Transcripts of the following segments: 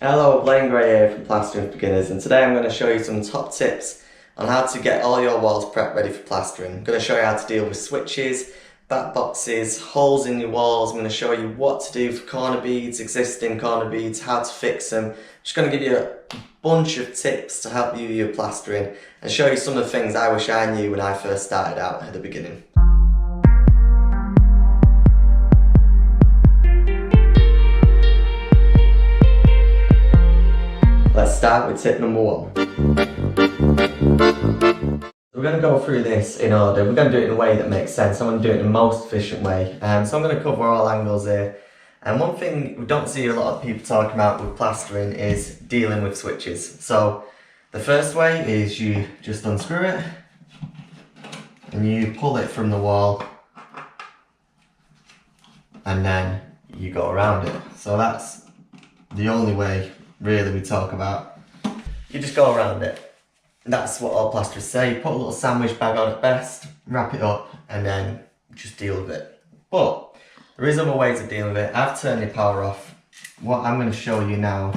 Hello, Blaine Gray here from Plastering For Beginners, and today I'm going to show you some top tips on how to get all your walls prepped ready for plastering. I'm going to show you how to deal with switches, back boxes, holes in your walls. I'm going to show you what to do for corner beads, existing corner beads, how to fix them. I'm just going to give you a bunch of tips to help you with your plastering and show you some of the things I wish I knew when I first started out at the beginning. Let's start with tip number one. We're going to go through this in order. We're going to do it in a way that makes sense. I'm going to do it in the most efficient way. So I'm going to cover all angles here. And one thing we don't see a lot of people talking about with plastering is dealing with switches. So the first way is you just unscrew it and you pull it from the wall and then you go around it. So that's the only way really we talk about. You just go around it. That's what all plasterers say. Put a little sandwich bag on at best, wrap it up, and then just deal with it. But there is other ways of dealing with it. I've turned the power off. What I'm going to show you now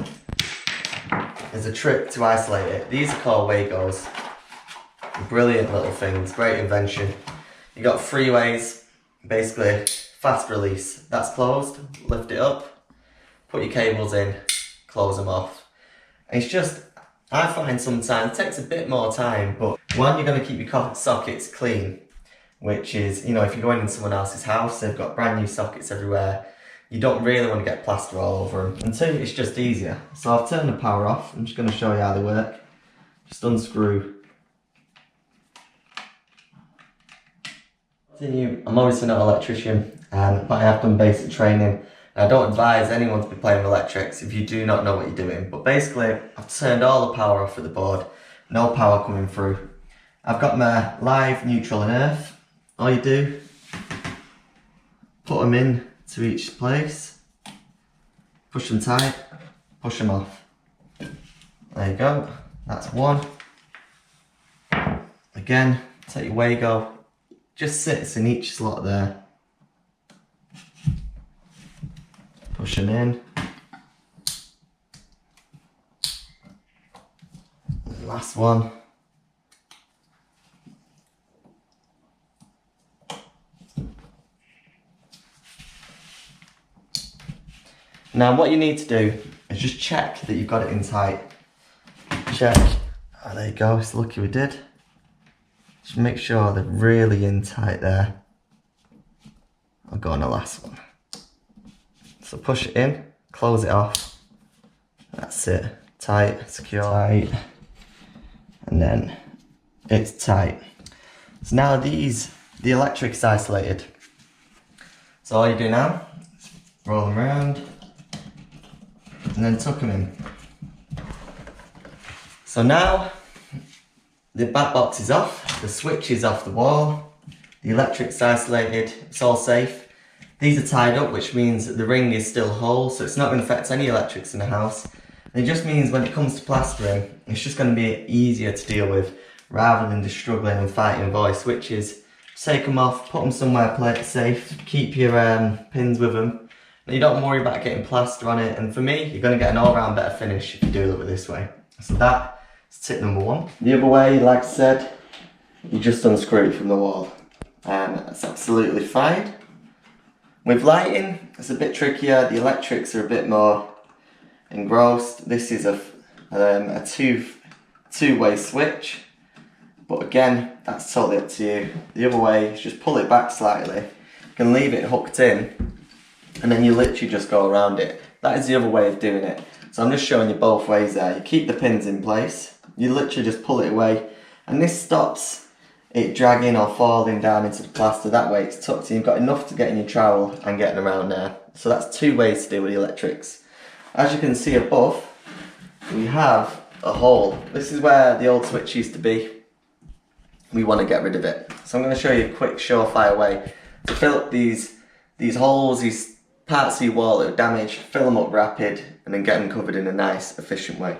is a trick to isolate it. These are called Wagos. Brilliant little things, great invention. You got three ways, basically. Fast release. That's closed. Lift it up. Put your cables in. Close them off. It's just, I find sometimes it takes a bit more time, but one, you're going to keep your sockets clean, which is, you know, if you're going in someone else's house, they've got brand new sockets everywhere, you don't really want to get plaster all over them. And two, it's just easier. So I've turned the power off. I'm just going to show you how they work. Just unscrew. I'm obviously not an electrician, but I have done basic training. I don't advise anyone to be playing with electrics if you do not know what you're doing. But basically, I've turned all the power off for the board. No power coming through. I've got my live, neutral and earth. All you do, put them in to each place. Push them tight, push them off. There you go, that's one. Again, take your Wago. Just sits in each slot there. Push them in. Last one. Now what you need to do is just check that you've got it in tight. Check. Oh, there you go, it's lucky we did. Just make sure they're really in tight there. I'll go on the last one. So push it in, close it off. That's it. Tight, secure. Tight. And then it's tight. So now the electric's isolated. So all you do now is roll them around and then tuck them in. So now the back box is off, the switch is off the wall, the electric's isolated, it's all safe. These are tied up, which means that the ring is still whole, so it's not going to affect any electrics in the house. And it just means when it comes to plastering, it's just going to be easier to deal with, rather than just struggling and fighting with all switches. Just take them off, put them somewhere safe, keep your pins with them, and you don't worry about getting plaster on it. And for me, you're going to get an all-round better finish if you do it this way. So that's tip number one. The other way, like I said, you just unscrew it from the wall. That's absolutely fine. With lighting, it's a bit trickier. The electrics are a bit more engrossed. This is a two-way switch, but again, that's totally up to you. The other way is just pull it back slightly. You can leave it hooked in, and then you literally just go around it. That is the other way of doing it. So I'm just showing you both ways there. You keep the pins in place, you literally just pull it away, and this stops it dragging or falling down into the plaster. That way it's tucked in. You've got enough to get in your trowel and getting around there. So that's two ways to deal with the electrics. As you can see above, we have a hole. This is where the old switch used to be. We want to get rid of it. So I'm going to show you a quick surefire way to fill up these holes, these parts of your wall that are damaged, fill them up rapid, and then get them covered in a nice, efficient way.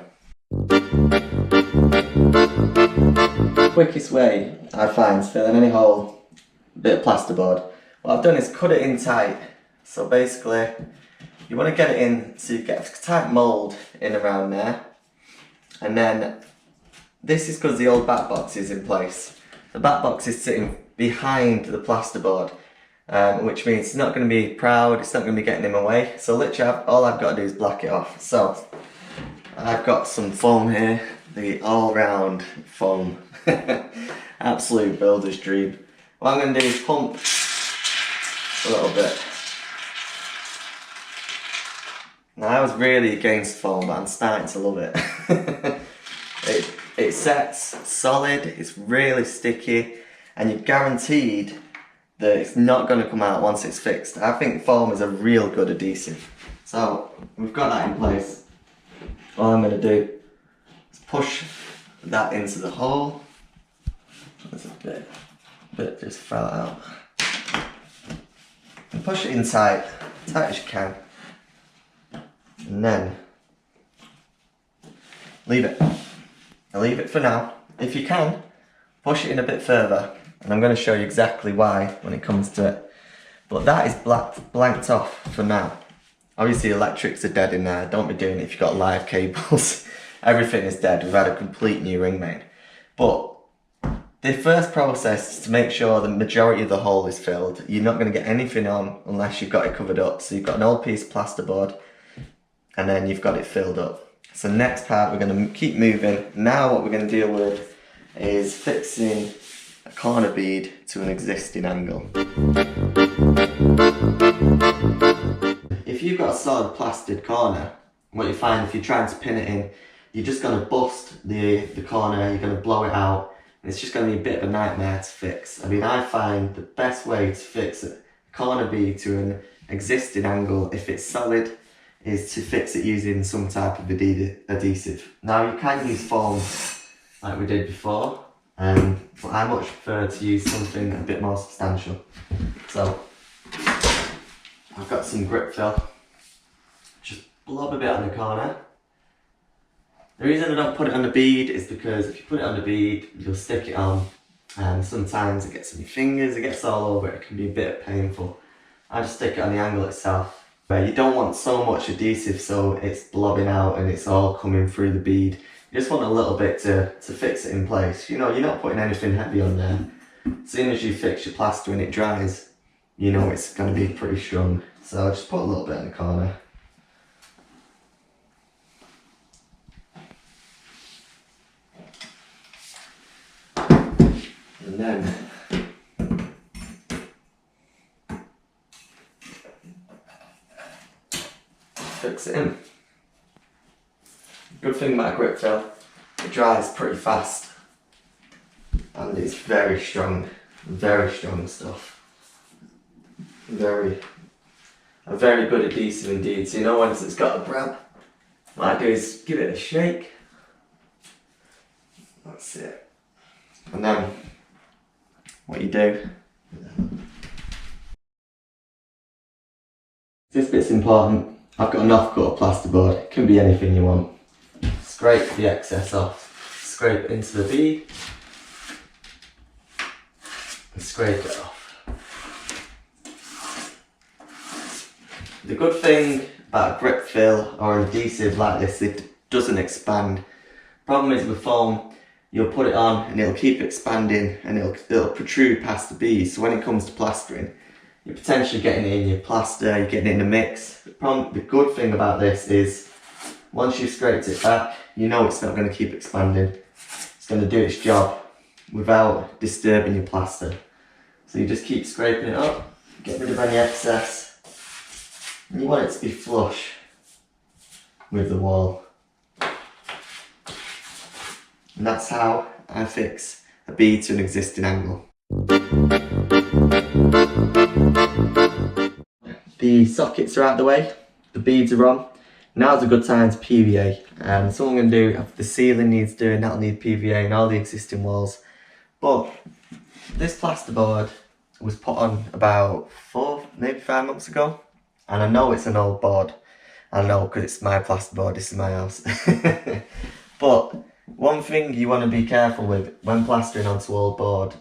Quickest way I find to fill in any hole, a bit of plasterboard. What I've done is cut it in tight. So basically, you want to get it in so you get a tight mould in around there. And then this is because the old back box is in place. The back box is sitting behind the plasterboard, which means it's not going to be proud, it's not going to be getting in my way. So literally all I've got to do is black it off. So I've got some foam here, the all-round foam. Absolute builder's dream. What I'm going to do is pump a little bit. Now I was really against foam, but I'm starting to love it. It sets solid, it's really sticky, and you're guaranteed that it's not going to come out once it's fixed. I think foam is a real good adhesive. So we've got that in place. All I'm going to do is push that into the hole. There's a bit just fell out. And push it in tight as you can. And then leave it. I'll leave it for now. If you can, push it in a bit further, and I'm going to show you exactly why when it comes to it. But that is blanked off for now. Obviously electrics are dead in there, don't be doing it if you've got live cables. Everything is dead, we've had a complete new ring main. But the first process is to make sure the majority of the hole is filled. You're not going to get anything on unless you've got it covered up. So you've got an old piece of plasterboard, and then you've got it filled up. So next part, we're going to keep moving. Now what we're going to deal with is fixing a corner bead to an existing angle. If you've got a solid plastered corner, what you find if you're trying to pin it in, you're just going to bust the corner, you're going to blow it out, and it's just going to be a bit of a nightmare to fix. I mean, I find the best way to fix a corner bead to an existing angle, if it's solid, is to fix it using some type of adhesive. Now you can use foam like we did before, but I much prefer to use something a bit more substantial. So I've got some grip fill, just blob a bit on the corner. The reason I don't put it on the bead is because if you put it on the bead, you'll stick it on, and sometimes it gets on your fingers, it gets all over, it can be a bit painful. I just stick it on the angle itself. You don't want so much adhesive so it's blobbing out and it's all coming through the bead. You just want a little bit to fix it in place. You know, you're not putting anything heavy on there. As soon as you fix your plaster and it dries, you know it's going to be pretty strong. So just put a little bit in the corner. And then fix it in. Good thing about grip fill, it dries pretty fast and it's very strong stuff. A very good adhesive indeed. So you know once it's got a grab, what I do is give it a shake. That's it. And then what you do, this bit's important. I've got an off-cut plasterboard, it can be anything you want. Scrape the excess off, scrape it into the bead, and scrape it off. The good thing about a grip fill or an adhesive like this, it doesn't expand. Problem is with foam, you'll put it on and it'll keep expanding and it'll protrude past the bead. So when it comes to plastering, you're potentially getting it in your plaster, you're getting it in the mix. The good thing about this is, once you've scraped it back, you know it's not going to keep expanding. It's going to do its job without disturbing your plaster. So you just keep scraping it up, get rid of any excess. And you want it to be flush with the wall. And that's how I fix a bead to an existing angle. The sockets are out of the way, the beads are on. Now's a good time to PVA. So what I'm going to do, if the ceiling needs doing, that'll need PVA and all the existing walls. But this plasterboard was put on about 4, maybe 5 months ago. And I know it's an old board. I know because it's my plasterboard, this is my house. But one thing you want to be careful with when plastering onto old board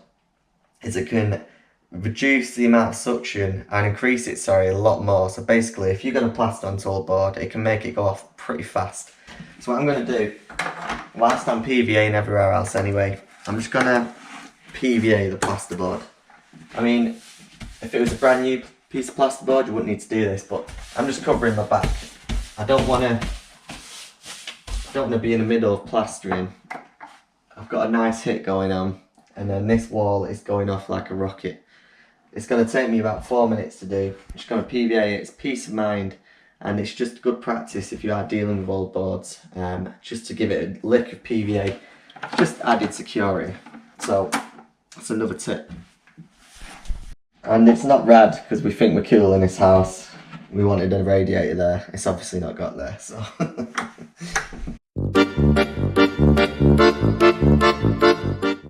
is it can reduce the amount of suction and increase it, a lot more. So basically, if you're going to plaster onto a board, it can make it go off pretty fast. So what I'm going to do, whilst I'm PVAing everywhere else anyway, I'm just going to PVA the plasterboard. I mean, if it was a brand new piece of plasterboard, you wouldn't need to do this, but I'm just covering my back. I don't want to be in the middle of plastering. I've got a nice hit going on, and then this wall is going off like a rocket. It's going to take me about 4 minutes to do. I'm just going to PVA it. It's peace of mind, and it's just good practice if you are dealing with old boards, just to give it a lick of PVA, just added security. So that's another tip. And it's not rad because we think we're cool in this house. We wanted a radiator there. It's obviously not got there, so.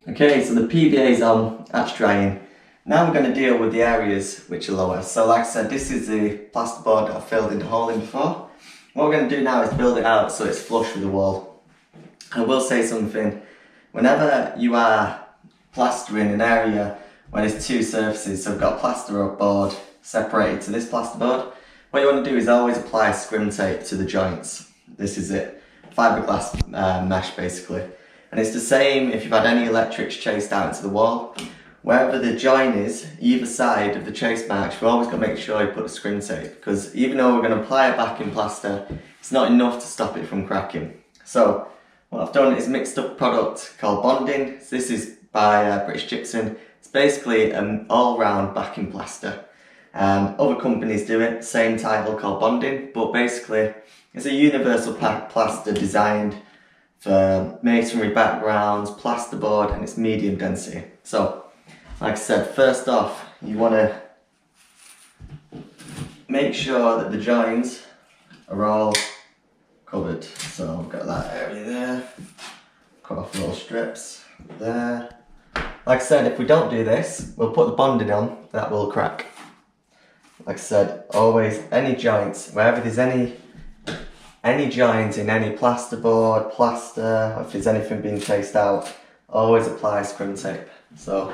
Okay, so the PVA is on, that's drying. Now we're going to deal with the areas which are lower. So like I said, this is the plasterboard that I filled in the hole in before. What we're going to do now is build it out so it's flush with the wall. I will say something, whenever you are plastering an area where there's two surfaces, so we've got a plasterboard separated to this plasterboard, what you want to do is always apply scrim tape to the joints. This is it, fiberglass mesh basically. And it's the same if you've had any electrics chased out into the wall. Wherever the joint is, either side of the chase marks, you've always got to make sure you put the scrim tape, because even though we're going to apply a backing plaster, it's not enough to stop it from cracking. So what I've done is mixed up a product called Bonding. So this is by British Gypsum. It's basically an all-round backing plaster. Other companies do it, same title, called Bonding, but basically it's a universal plaster designed for masonry backgrounds, plasterboard, and it's medium density. So, like I said, first off, you want to make sure that the joins are all covered. So I've got that area there, cut off little strips there. Like I said, if we don't do this, we'll put the bonding on, that will crack. Like I said, always any joints, wherever there's any joint in any plasterboard, plaster, or if there's anything being chased out, always apply scrim tape. So,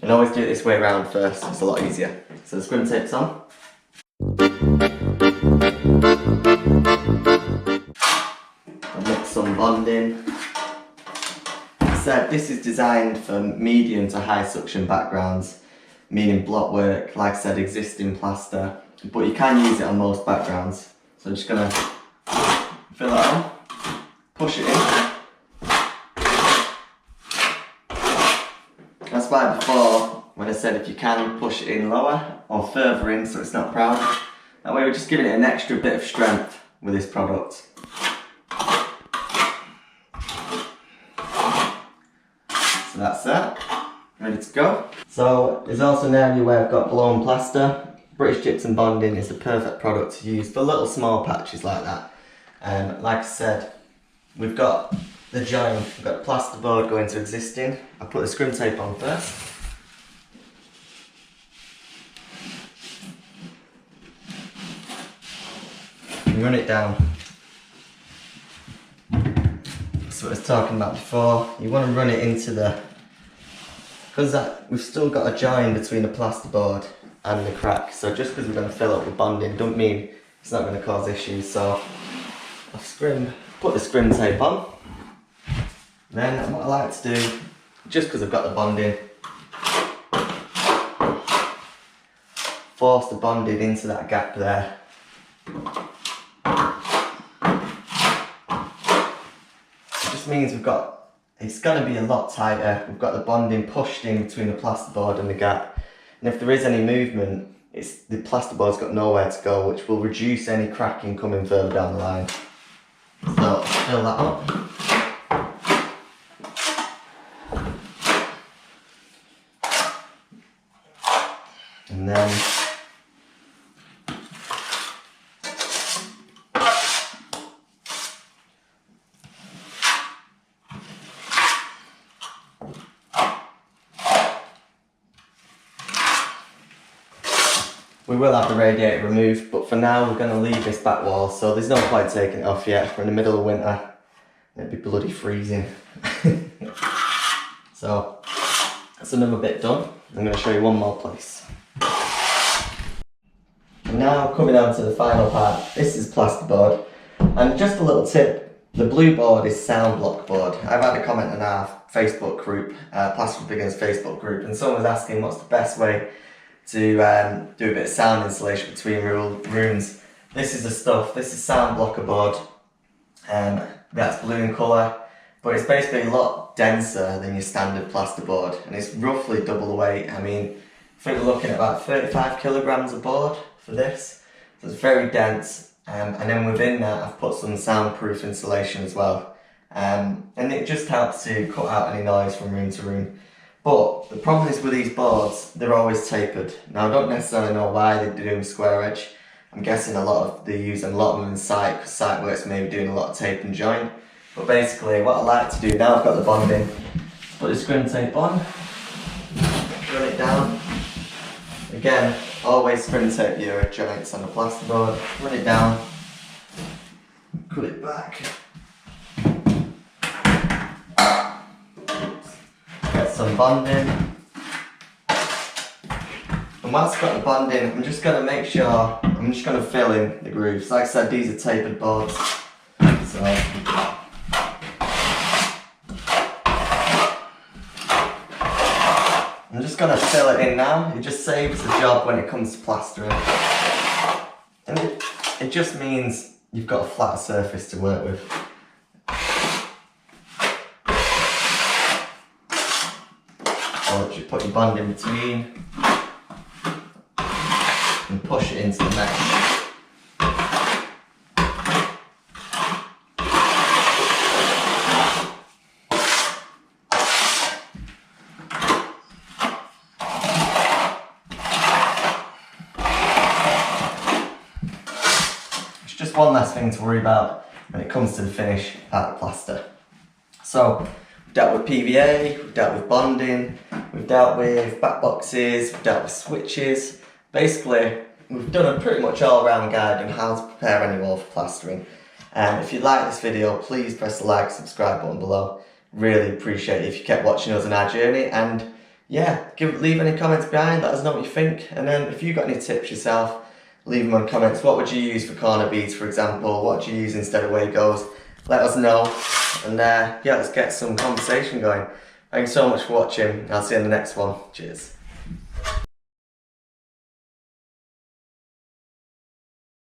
and always do it this way around first, it's a lot easier. So the scrim tape's on. I'll mix some bonding. Like I said, this is designed for medium to high suction backgrounds, meaning block work, like I said, existing plaster, but you can use it on most backgrounds. So I'm just going to fill it on, push it in. That's why before, when I said if you can push it in lower or further in so it's not proud, that way we're just giving it an extra bit of strength with this product. So that's that, ready to go. So there's also an area where I've got blown plaster. British Gypsum Bonding is the perfect product to use for little small patches like that. Like I said, we've got the joint, we've got the plasterboard going to existing. I put the scrim tape on first. And run it down. So what I was talking about before, you want to run it into because we've still got a join between the plasterboard and the crack, so just because we're going to fill up with bonding don't mean it's not going to cause issues. So I've put the scrim tape on. Then what I like to do, just because I've got the bonding, force the bonding into that gap there. It just means it's going to be a lot tighter. We've got the bonding pushed in between the plasterboard and the gap. And if there is any movement, the plasterboard's got nowhere to go, which will reduce any cracking coming further down the line. So fill that up. And then we will have the radiator removed, but for now we're going to leave this back wall, so there's no point taking it off yet. We're in the middle of winter, it'd be bloody freezing. So That's another bit done. I'm going to show you one more place. And now coming on to the final part. This is plasterboard. And just a little tip, the blue board is sound block board. I've had a comment on our Facebook group, Plastering For Beginners Facebook group, and someone was asking what's the best way to do a bit of sound insulation between rooms. This is the stuff. This is sound blocker board. That's blue in colour, but it's basically a lot denser than your standard plasterboard, and it's roughly double the weight. I mean, I think we're looking at about 35 kilograms of board for this, so it's very dense. And then within that, I've put some soundproof insulation as well, and it just helps to cut out any noise from room to room. But the problem is with these boards, they're always tapered. Now, I don't necessarily know why they're doing square edge. I'm guessing they're using a lot of them in site, because site work's maybe doing a lot of tape and join. But basically, what I like to do now, I've got the bonding, put the scrim tape on, run it down. Again, always scrim tape your joints on the plasterboard, run it down, cut it back. Get some bonding. And whilst I've got the bonding, I'm just going to make sure, I'm just going to fill in the grooves. Like I said, these are tapered boards. So I'm just going to fill it in now. It just saves the job when it comes to plastering. And it just means you've got a flatter surface to work with. So you put your bond in between and push it into the mesh. Just one last thing to worry about when it comes to the finish part of plaster. So we've dealt with PVA, we've dealt with bonding, we've dealt with back boxes, we've dealt with switches. Basically, we've done a pretty much all-round guide on how to prepare any wall for plastering. If you like this video, please press the like, subscribe button below. Really appreciate it if you kept watching us on our journey, and yeah, leave any comments behind, let us know what you think. And then if you've got any tips yourself, leave them in comments. What would you use for corner beads, for example? What do you use instead of Wagos? Let us know. And yeah, let's get some conversation going. Thanks so much for watching. I'll see you in the next one. Cheers.